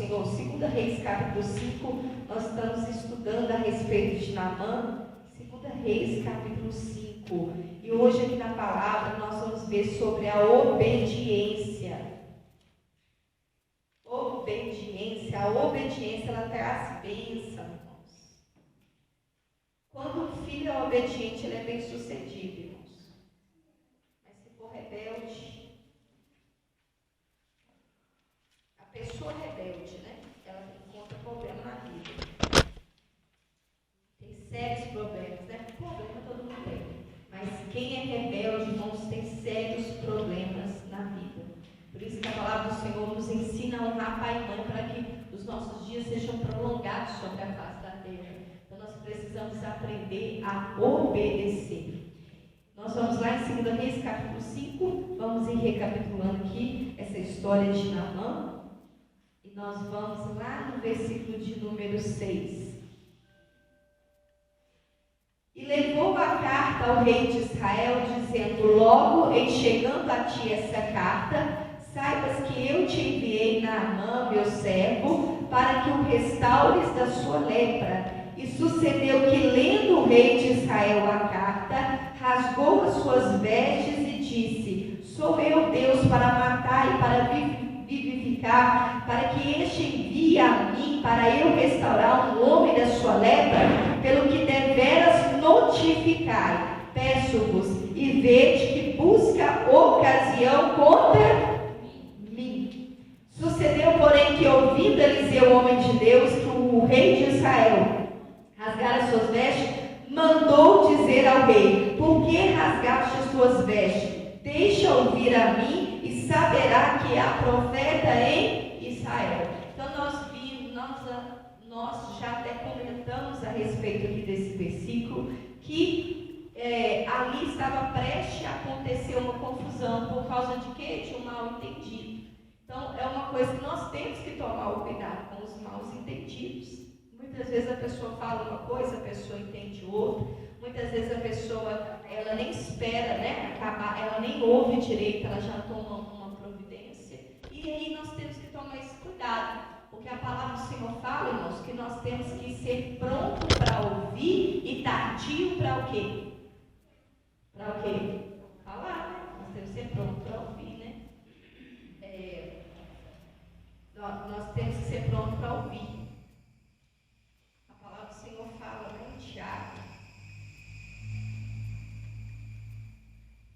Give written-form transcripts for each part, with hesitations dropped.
Senhor. 2 Reis, capítulo 5, nós estamos estudando a respeito de Naamã. 2 Reis, capítulo 5. E hoje aqui na palavra nós vamos ver sobre a obediência. A obediência, ela traz bênção, irmãos. Quando o filho é obediente, ele é bem sucedido, irmãos. Mas se for rebelde, a pessoa rebelde, né? Ela encontra problema na vida. Tem sérios problemas, né? Problema todo mundo tem. Mas quem é rebelde, irmãos, tem sérios problemas na vida. Por isso que a palavra do Senhor nos ensina a honrar pai e mãe para que os nossos dias sejam prolongados sobre a face da terra. Então nós precisamos aprender a obedecer. Nós vamos lá em 2 Reis, capítulo 5, vamos ir recapitulando aqui essa história de Naamã. E nós vamos lá no versículo de número 6. E levou a carta ao rei de Israel, dizendo: logo em chegando a ti essa carta, saibas que eu te enviei Naamã, meu servo, para que o restaures da sua lepra. E sucedeu que, lendo o rei de Israel a carta, rasgou as suas vestes e disse: sou eu Deus para matar e para vivificar, para que este envie a mim, para eu restaurar um homem da sua lepra, pelo que deveras notificai. Peço-vos e vede que busca ocasião contra mim. Sucedeu, porém, que ouvindo Eliseu, homem de Deus, que o rei de Israel rasgara as suas vestes, mandou dizer ao rei: por que rasgaste as tuas vestes? Deixa ouvir a mim e saberá que há profeta em Israel. Então nós já até comentamos a respeito aqui desse versículo, que ali estava prestes a acontecer uma confusão, por causa de quê? De um mal entendido. Então é uma coisa que nós temos que tomar o cuidado com os maus entendidos. Muitas vezes a pessoa fala uma coisa, a pessoa entende outra. Muitas vezes a pessoa, ela nem espera, né, acabar, ela nem ouve direito, ela já toma uma providência. E aí nós temos que tomar esse cuidado, porque a palavra do Senhor fala, irmãos, que nós temos que ser pronto para ouvir e tardio para o quê? Para o quê? Falar, né? Nós temos que ser pronto para ouvir, né? Nós temos que ser pronto para ouvir. A palavra do Senhor fala, né, em Tiago.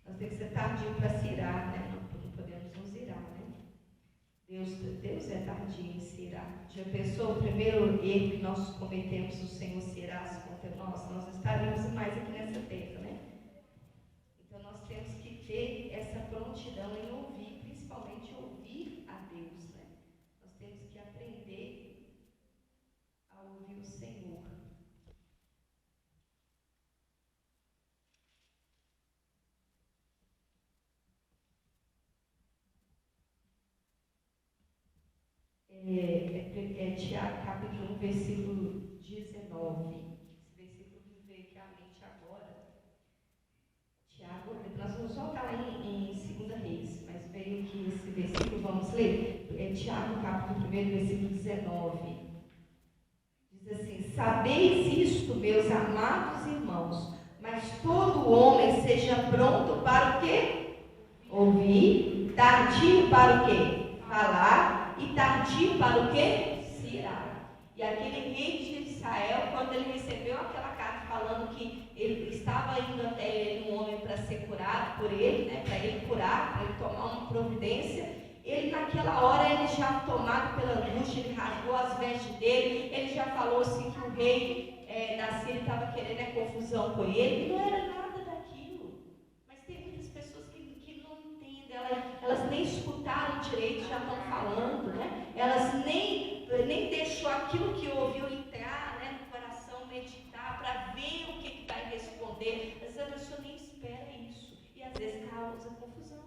Nós temos que ser tardio para se irar, né? Não podemos nos irar, né? Deus é tardio em se irar. Já pensou o primeiro erro que nós cometemos, o Senhor se irasse contra nós? Nós estaríamos mais aqui nessa terra, né? Então nós temos que ter essa prontidão em ouvir, principalmente ouvir a Deus, né? Nós temos que aprender a ouvir o Senhor. Tiago, capítulo 1, versículo 19. Esse versículo que veio aqui à mente agora. Tiago, nós vamos voltar lá em 2 Reis, mas veio aqui esse versículo, vamos ler. Tiago, capítulo 1, versículo 19. Diz assim: sabeis isto, meus amados irmãos, mas todo homem seja pronto para o quê? Ouvir, tardio para o quê? Falar, e tardio para o quê? Se irar. E aquele rei de Israel, quando ele recebeu aquela carta falando que ele estava indo até ele, um homem, para ser curado por ele, né, para ele curar, para ele tomar uma providência, ele naquela hora, ele já tomado pela angústia, ele rasgou as vestes dele, ele já falou assim que o rei da Síria estava querendo confusão com ele, e não era nada daquilo. Mas tem muitas pessoas que não entendem, elas nem escutaram direito, já estão falando, né? Elas nem deixou aquilo que ouviu entrar, né, no coração, meditar, para ver o que vai responder. Às vezes a pessoa nem espera isso, e às vezes causa confusão,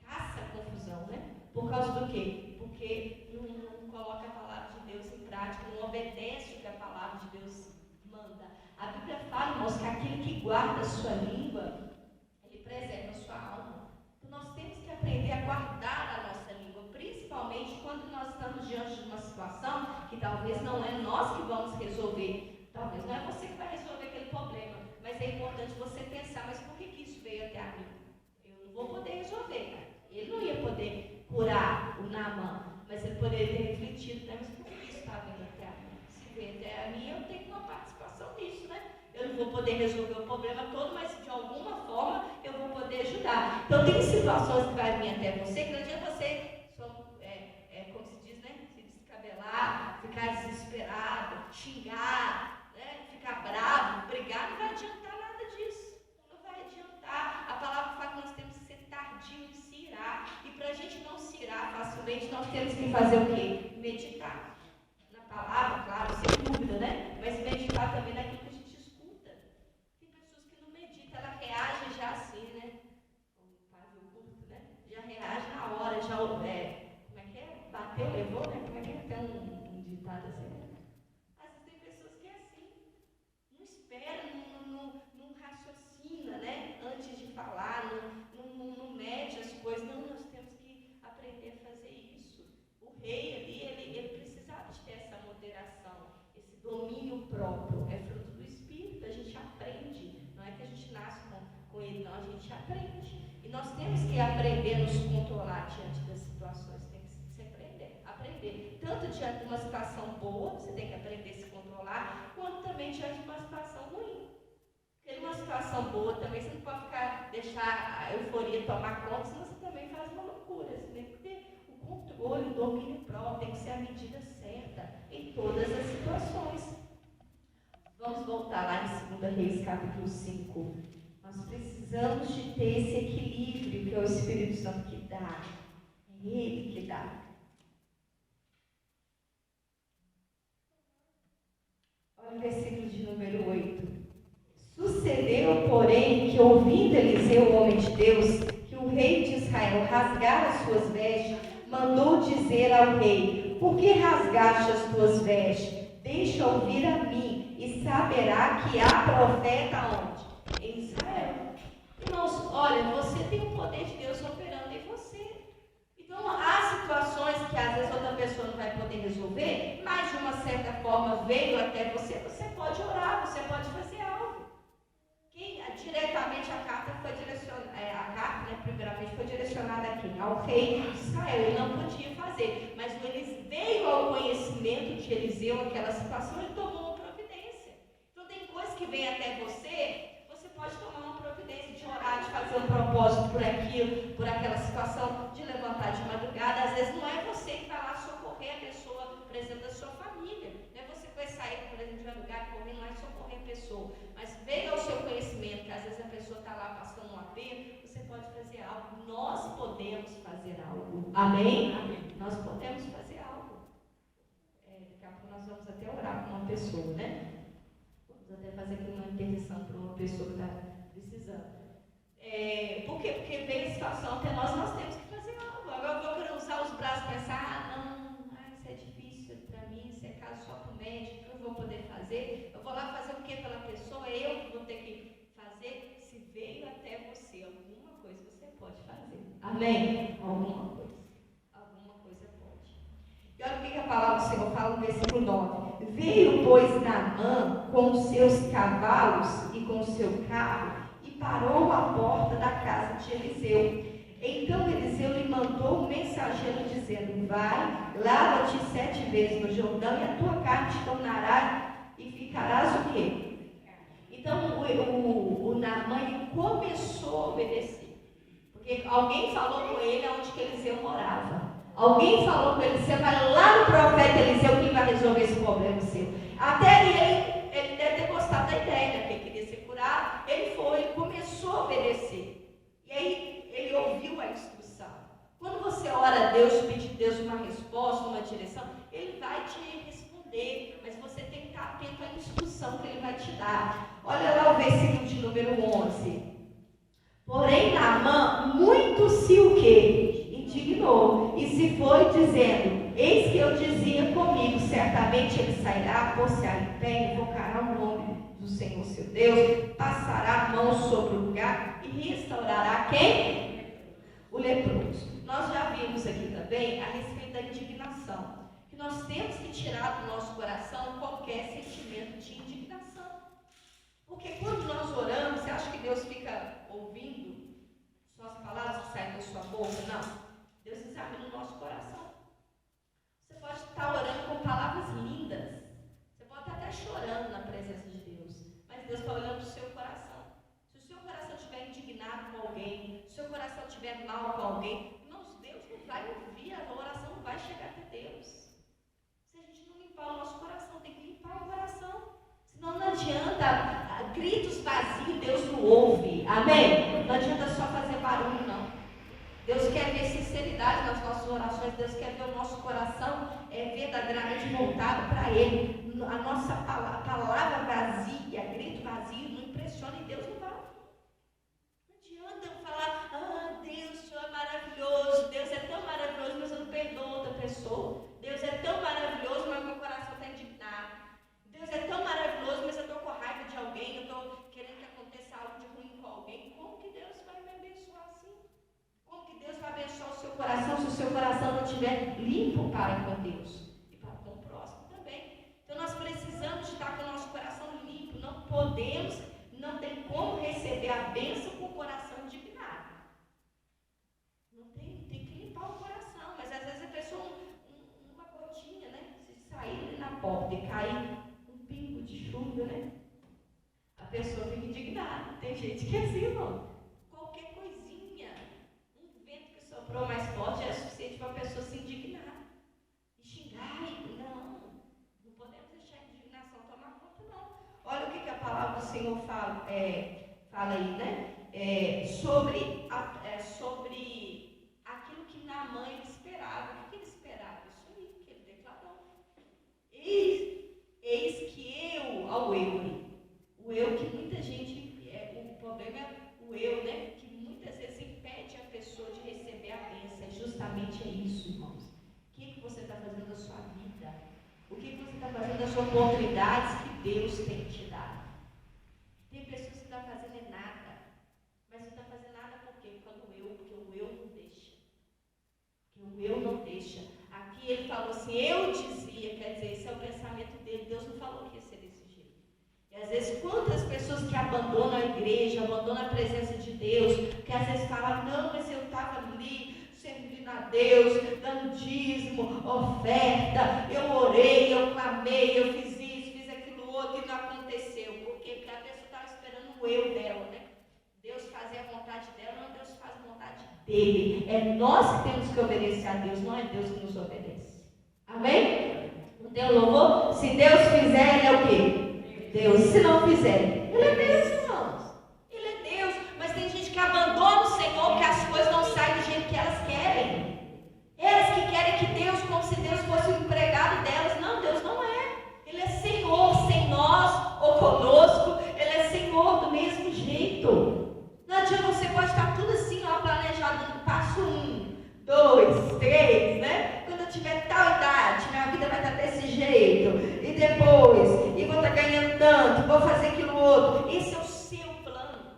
caça confusão, né? Por causa do quê? Porque não coloca a palavra de Deus em prática, não obedece o que a palavra de Deus manda. A Bíblia fala, irmãos, que aquele que guarda a sua língua, ele preserva a sua alma. Então nós temos que aprender a guardar a nossa língua, principalmente quando nós estamos diante de uma situação situação que talvez não é nós que vamos resolver, talvez não é você que vai resolver aquele problema, mas é importante você pensar, mas por que isso veio até a mim? Eu não vou poder resolver. Ele não ia poder curar o Naamã, mas ele poderia ter refletido, né? Mas por que isso está vindo até a mim? Se veio até a mim, eu tenho uma participação nisso, né? Eu não vou poder resolver o problema todo, mas de alguma forma eu vou poder ajudar. Então tem situações que vai vir até você, que não adianta você, como se diz, né? Se descabelar, ficar desesperado, xingar, né? Ficar bravo, brigar, não vai adiantar nada disso. Não vai adiantar. A palavra fala que nós temos que ser tardio de se irar. E para a gente não se irar facilmente, nós temos que fazer o quê? Meditar. Na palavra, claro, sem dúvida, né? Mas meditar também naquilo que a gente escuta. Tem pessoas que não meditam, ela reage já assim, né? O pavio curto, né? Já reage na hora, já como é que é? Bateu, levou, né? Como é que é? Tem um ditado assim, né? Às vezes tem pessoas que é assim, não espera, não raciocina, né? Antes de falar, não mede as coisas. Não, nós temos que aprender a fazer isso. O rei ali, ele precisava de ter essa moderação, esse domínio próprio. É fruto do Espírito, a gente aprende. Não é que a gente nasce com ele, não, a gente aprende. E nós temos que aprender a nos controlar diante das situações. Tem que se aprender. Tanto diante de uma situação boa, você tem que aprender a se controlar, quanto também diante de uma situação ruim. Porque numa situação boa também você não pode deixar a euforia tomar conta, senão você também faz uma loucura. Você tem que ter o controle, o domínio próprio, tem que ser a medida certa em todas as situações. Vamos voltar lá em 2 Reis, capítulo 5. Nós precisamos de ter esse equilíbrio que é o Espírito Santo que dá. É Ele que dá. Olha o versículo de número 8. Sucedeu, porém, que ouvindo Eliseu, o homem de Deus, que o rei de Israel rasgara as suas vestes, mandou dizer ao rei: por que rasgaste as tuas vestes? Deixa ouvir a mim, e saberá que há profeta onde? Em Israel. Irmãos, olha, você tem o poder de Deus operando em você. Então, há situações que às vezes outra pessoa não vai poder resolver, mas de uma certa forma veio até você, você pode orar, você pode fazer algo. Diretamente a carta foi direcionada, primeiramente foi direcionada a quem? Ao rei de Israel. Ele não podia fazer, mas quando ele veio ao conhecimento de Eliseu, aquela situação, ele tomou uma providência. Então tem coisas que vêm até você pode tomar uma providência de orar, de fazer um propósito por aquilo, por aquela situação, de levantar de madrugada. Às vezes não é você que vai lá socorrer a pessoa, por exemplo, da sua família. Não é você que vai sair, por exemplo, de madrugada correndo lá e socorrer a pessoa. Mas veio ao seu conhecimento que às vezes a pessoa está lá passando um aperto, você pode fazer algo. Nós podemos fazer algo. Amém? Amém. Nós podemos fazer algo. Daqui a pouco nós vamos até orar com uma pessoa, né? Vamos até fazer aqui uma intercessão para uma pessoa que está precisando. Por quê? Porque veio a situação até nós temos que fazer algo. Agora eu vou querer usar os braços e pensar, isso é difícil para mim, isso é caso só para o médico, eu vou poder fazer. Eu vou lá fazer o que pela pessoa? Eu que vou ter que fazer. Se veio até você alguma coisa, você pode fazer. Amém? Alguma coisa pode. E olha o que a palavra do Senhor fala no versículo 9. Veio, pois, Naamã com os seus cavalos e com o seu carro e parou à porta da casa de Eliseu. Então Eliseu lhe mandou um mensageiro dizendo: vai, lava-te 7 vezes no Jordão e a tua carne te tornará e ficarás o quê? Então o Naamã começou a obedecer. Porque alguém falou com ele onde que Eliseu morava. Alguém falou com ele: você vai lá no profeta Eliseu que vai resolver esse problema seu. Até ele deve ter gostado da ideia, porque ele queria ser curado. Ele foi, ele começou a obedecer. E aí ele ouviu a instrução. Quando você ora a Deus, pedir a Deus uma resposta, uma direção, Ele vai te responder. Mas você tem que estar atento à instrução que Ele vai te dar. Olha lá o versículo de número 11. Porém Naamã muito se o quê? Indignou, e se foi dizendo: eis que eu dizia comigo, certamente ele sairá, pôr-se-á em pé, invocará o nome do Senhor seu Deus, passará a mão sobre o lugar e restaurará quem? O leproso. Nós já vimos aqui também a respeito da indignação, que nós temos que tirar do nosso coração qualquer sentimento de indignação. Porque quando nós oramos, você acha que Deus fica ouvindo só as palavras que saem da sua boca? Não. Deus examina o nosso coração. Você pode estar orando com palavras lindas. Você pode estar até chorando na presença de Deus. Mas Deus está olhando para o seu coração. Se o seu coração estiver indignado com alguém, se o seu coração estiver mal com alguém, irmãos, Deus não vai ouvir, a oração não vai chegar até Deus. Se a gente não limpar o nosso coração, tem que limpar o coração. Senão não adianta, gritos vazios, Deus não ouve. Amém? Não adianta só fazer barulho, não. Deus quer ver sinceridade nas nossas orações. Deus quer ver o nosso coração verdadeiramente voltado para Ele. A nossa palavra vazia, grito vazio, não impressiona e Deus não vai. Não adianta eu falar, Deus, o Senhor é maravilhoso, Deus é tão maravilhoso, mas eu não perdoo outra pessoa. Deus é tão maravilhoso, mas meu coração está indignado. Deus é tão maravilhoso, mas eu estou com raiva de alguém, eu estou querendo que aconteça algo de ruim com alguém. Como que Deus vai me abençoar assim? Como que Deus vai abençoar o seu coração se o seu coração não estiver limpo para com Deus e para com o próximo também? Então nós precisamos estar com o nosso coração limpo. Não podemos, não tem como receber a bênção com o coração indignado. Não tem que limpar o coração. Mas às vezes a pessoa, uma gotinha, né? Se sair na porta e cair um pingo de chuva, né? A pessoa fica indignada. Tem gente que é assim, irmão. Qualquer coisinha, um vento que soprou mais forte é suficiente para a pessoa se indignar. E xingar. Não podemos deixar a indignação tomar conta, não. Olha o que a palavra do Senhor fala aí, né? Sobre aquilo que Naamã esperava. O que ele esperava? Isso aí que ele declarou. Eis que eu, ao eu. O eu que muita gente, o problema é o eu, né? Que muitas vezes impede a pessoa de receber a bênção. Justamente é isso, irmãos. O que você está fazendo da sua vida? O que você está fazendo das suas oportunidades que Deus tem te dado? Tem pessoas que estão fazendo nada, mas não está fazendo nada por quê? Porque o eu não deixa. Porque o eu não deixa. Aqui ele falou assim, eu dizia, quer dizer, esse é o pensamento dele. Deus não falou que ia ser desse jeito. E às vezes, quantas pessoas que abandonam a igreja, abandonam a presença de Deus, que às vezes falam, não, mas eu estava ali, servindo a Deus, dando dízimo, oferta, eu orei, eu clamei, eu fiz isso, fiz aquilo outro e não aconteceu. Por quê? Porque a pessoa estava esperando o eu dela, né? Deus fazia a vontade dela, não, Deus faz a vontade dele. É nós que temos que obedecer a Deus, não é Deus que nos obedece. Amém? Não tem louvor? Se Deus fizer, ele é o quê? Deus. Se não fizer, ele é Deus, irmãos. Ele é Deus. Mas tem gente que abandona o Senhor porque as coisas não saem do jeito que elas querem. Elas que querem que Deus, como se Deus fosse o empregado delas. Não, Deus não é. Ele é Senhor sem nós ou conosco. Ele é Senhor do mesmo jeito. Não adianta, você pode estar tudo assim, ó, planejado no passo 1, 2, 3, né? Quando eu tiver tal idade, minha vida vai estar desse jeito. E depois, e vou estar ganhando tanto, vou fazer aquilo outro. Esse é o seu plano.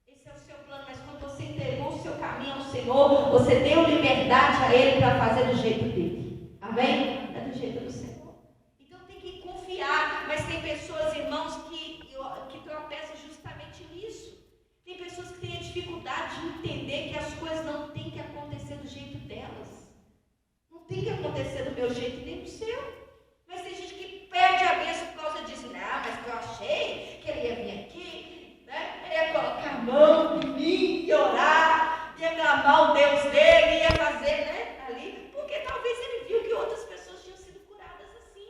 Esse é o seu plano. Mas quando você entregou o seu caminho ao Senhor, você deu liberdade a Ele para fazer do jeito dele. Amém? É do jeito do Senhor. Então tem que confiar. Mas tem pessoas, irmãos, que tropeçam justamente nisso. Tem pessoas que têm a dificuldade de entender que as coisas não têm que acontecer do jeito delas. Não tem que acontecer do meu jeito nem do seu. Mas tem gente que perde a bênção por causa disso. Não, mas eu achei que ele ia vir aqui, né? Ele ia colocar a mão em mim e orar, ia clamar o Deus dele, ia fazer, né? Ali, porque talvez ele viu que outras pessoas tinham sido curadas assim.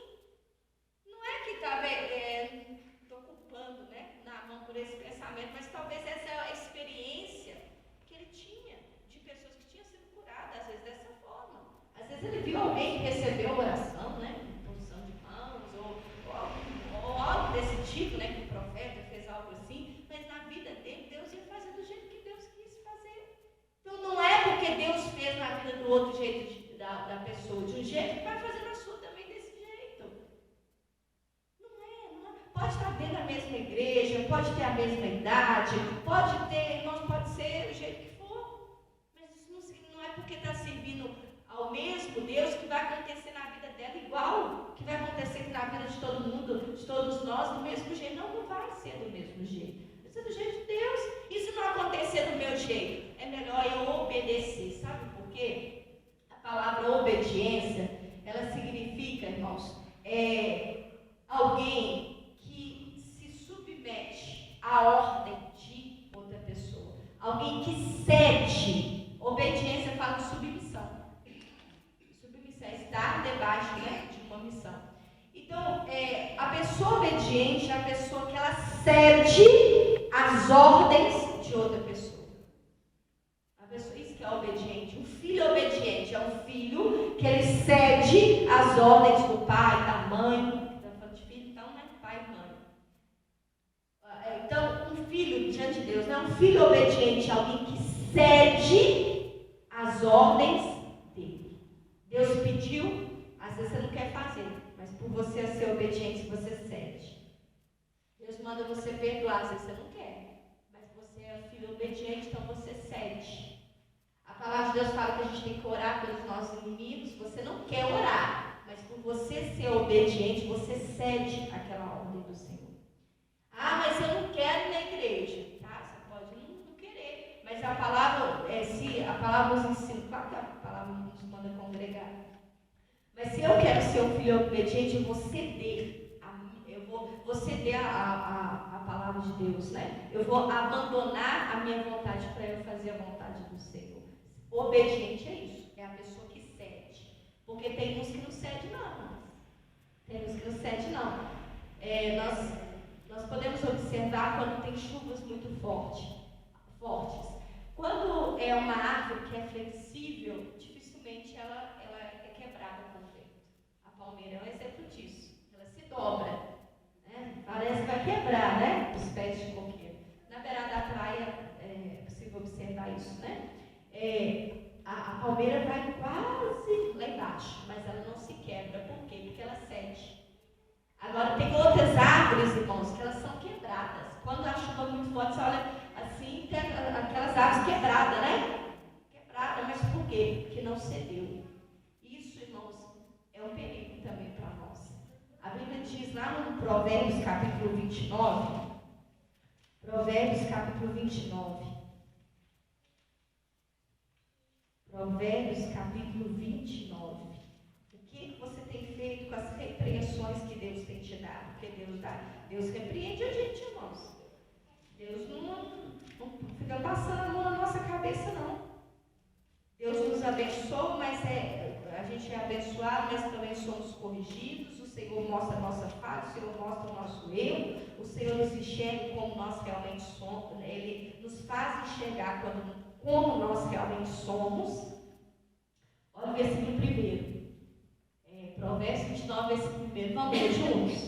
Não é que estava estou culpando, né? Na mão por esse pensamento, mas talvez essa é a experiência que ele tinha de pessoas que tinham sido curadas, às vezes dessa forma. Às vezes ele viu alguém que recebeu oração, né? Posição de mãos, ou algo desse tipo, né? Que o profeta fez algo assim, mas na vida dele, Deus ia fazer do jeito que Deus quis fazer. Então não é porque Deus fez na vida do outro jeito da pessoa de um jeito que vai fazer na sua também desse jeito. Não é. Pode estar dentro da mesma igreja, pode ter a mesma idade, pode ter, irmãos, pode ser o jeito que for. Mas isso não é porque está servindo ao mesmo Deus que vai acontecer na vida dela todos nós do mesmo jeito. Não vai ser do mesmo jeito. Vai ser do jeito de Deus. E se não acontecer do meu jeito? É melhor eu obedecer. Sabe por quê? A palavra obediência, ela significa, irmãos, alguém que se submete à ordem de outra pessoa. Alguém que cede. Obediência fala de submissão. Submissão é estar debaixo, de uma missão. Então, a pessoa obediente é a pessoa que ela cede às ordens de outra pessoa. Isso que é obediente. Um filho obediente é um filho que ele cede às ordens do pai, da mãe. Estamos falando de filho, então, pai e mãe. Então, um filho diante de Deus, um filho obediente é alguém que cede às ordens dele. Deus pediu, às vezes você não quer fazer, mas por você ser obediente, você cede. Deus manda você perdoar, às vezes você não quer, mas você é filho obediente, então você cede. A palavra de Deus fala que a gente tem que orar pelos nossos inimigos. Você não quer orar, mas por você ser obediente, você cede àquela ordem do Senhor. Mas eu não quero ir na igreja. Tá? Você pode não querer, mas a palavra, se a palavra nos ensina, claro que a palavra nos manda congregar. Mas se eu quero ser um filho obediente, eu vou ceder. Vou ceder a palavra de Deus, Eu vou abandonar a minha vontade para eu fazer a vontade do Senhor. Obediente é isso, é a pessoa que cede. Porque tem uns que não cedem, não. Tem uns que não cedem, não. Nós podemos observar quando tem chuvas muito fortes. Quando é uma árvore que é flexível, dificilmente ela é quebrada com o vento. A palmeira é um exemplo disso. Ela se dobra. Parece que vai quebrar, os pés de coqueiro. Na beirada da praia é possível observar isso, a palmeira vai quase lá embaixo, mas ela não se quebra. Por quê? Porque ela cede. Agora tem outras árvores, irmãos, que elas são quebradas. Quando a chuva é muito forte, você olha assim, tem aquelas árvores quebradas, Quebrada, mas por quê? Porque não cedeu. Isso, irmãos, é um perigo também para nós. A Bíblia diz lá no Provérbios capítulo 29, Provérbios capítulo 29, o que você tem feito com as repreensões que Deus tem te dado? Porque Deus repreende a gente, irmãos. Deus não fica passando a mão na nossa cabeça, não. Deus nos abençoa, mas a gente é abençoado, mas também somos corrigidos. O Senhor mostra a nossa face, o Senhor mostra o nosso erro, o Senhor nos enxerga como nós realmente somos, Ele nos faz enxergar como nós realmente somos. Olha o versículo 1, Provérbios 29, versículo 1, vamos ler juntos?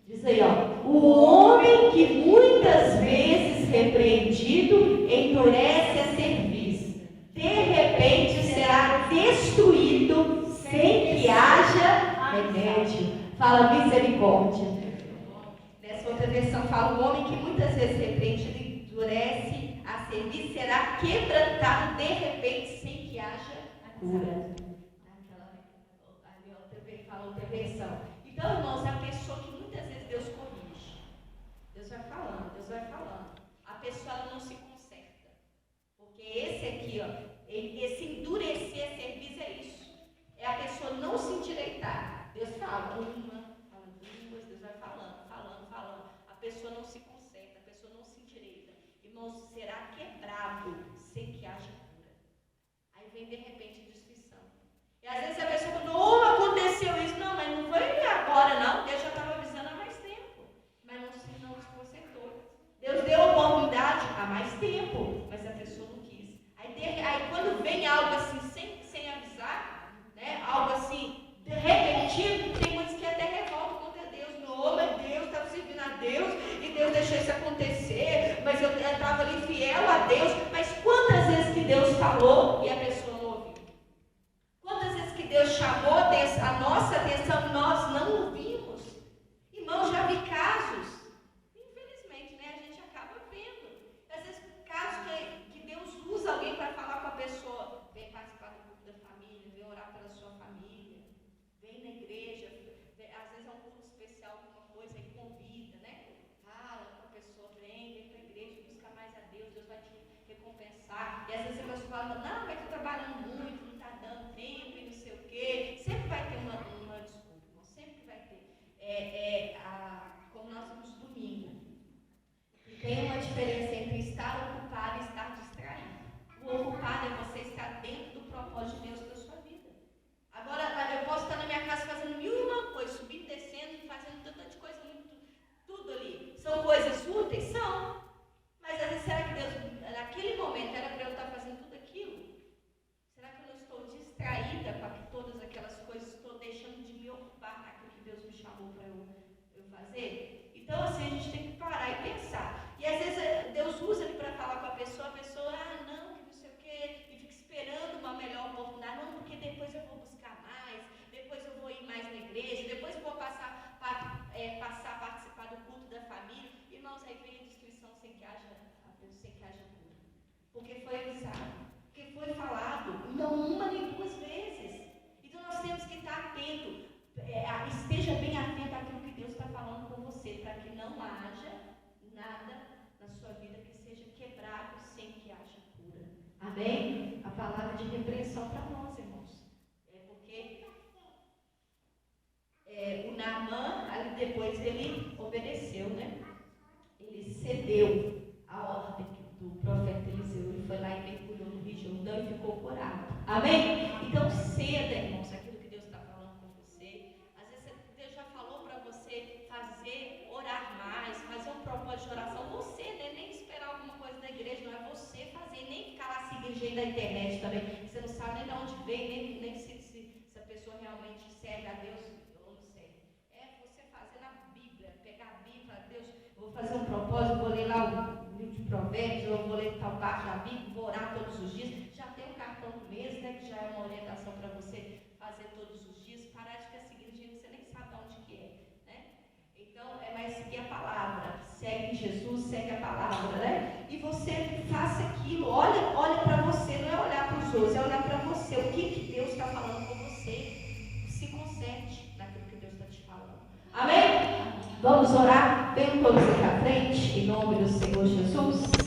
Diz aí, o homem que muitas vezes repreendido endurece a cerviz, de repente será destruído sem que haja remédio. Fala misericórdia. Nessa outra versão fala, o homem que muitas vezes repreendido endurece a cerviz será quebrantado de repente sem que haja cura. Ali fala outra versão. Então, irmãos, a pessoa que muitas vezes Deus corrige. Deus vai falando. A pessoa ela não se conserta. Porque esse aqui, esse endurecer a cerviz é isso. É a pessoa não se endireitar. Deus fala fala duas, Deus vai falando. A pessoa não se conserta, a pessoa não se endireita. Irmãos, será quebrado sem que haja cura. Aí vem de repente a destruição. E às vezes a pessoa fala, não aconteceu isso. Não, mas não foi agora não. Deus já estava avisando há mais tempo. Mas não se consertou. Deus deu oportunidade há mais tempo, mas a pessoa não quis. Aí quando vem algo assim sem avisar, algo assim repentino, tem muitos que até revoltam contra Deus. Não, mas Deus estava servindo a Deus e Deus deixou isso acontecer, mas eu estava ali fiel a Deus. Mas quantas vezes que Deus falou e a pessoa não ouviu? Quantas vezes que Deus chamou conversar. E às vezes a pessoa fala, não, mas estou trabalhando muito, não está dando tempo e não sei o quê. Sempre vai ter uma desculpa, sempre vai ter. Como nós vimos domingo, tem uma diferença entre estar ocupado e estar distraído. O ocupado é você estar dentro do propósito de Deus para a sua vida. Agora, eu posso estar na minha casa fazendo mil e uma coisas, subindo, descendo, fazendo tanta de coisa, tudo ali. São coisas úteis? São. Mas às vezes, será que Deus, naquele momento, era para eu estar fazendo tudo aquilo? Será que eu não estou distraída com todas aquelas coisas, estou deixando de me ocupar naquilo que Deus me chamou para eu fazer? Então, assim, a gente tem que parar e pensar. E às vezes Deus usa ele para falar com a pessoa, não, que não sei o quê, e fica esperando uma melhor oportunidade, não, porque depois eu vou buscar mais, depois eu vou ir mais na igreja, depois eu vou passar a participar do culto da família. Irmãos, aí vem a destruição sem que haja cura. Porque foi avisado, porque foi falado, não uma nem duas vezes. Então nós temos que estar atento, esteja bem atento àquilo que Deus está falando com você, para que não haja nada na sua vida que seja quebrado sem que haja cura. Amém? A palavra de repreensão para nós, irmãos. Porque o Naamã, ali depois ele obedeceu, né? Ele cedeu a ordem do profeta Eliseu. Ele foi lá e mergulhou no Rio Jordão e ficou curado. Amém? Então ceda, irmãos, aquilo que Deus está falando com você. Às vezes Deus já falou para você fazer, orar mais, fazer um propósito de oração. Você, né? Nem esperar alguma coisa da igreja, não é você fazer, nem ficar lá seguindo gente da internet também. Você não sabe nem de onde vem, nem se a pessoa realmente serve a Deus ou não serve. Você fazer na Bíblia, pegar a Bíblia e falar, Deus, eu vou fazer um propósito, vou ler lá o livro de Provérbios, eu vou ler tal parte da Bíblia, vou orar todos os dias. Já tem um cartão do mês, né? Que já é uma orientação para você fazer todos os dias. Parar de ficar seguindo gente, você nem sabe de onde que é, né? Então, mais seguir a palavra. Segue Jesus, segue a palavra, né? E você faça aquilo, olha para você, não é olhar para os outros, é olhar para você. O que Deus está falando com você? Se conserte naquilo que Deus está te falando. Amém? Vamos orar? Venham todos aqui à frente, em nome do Senhor Jesus.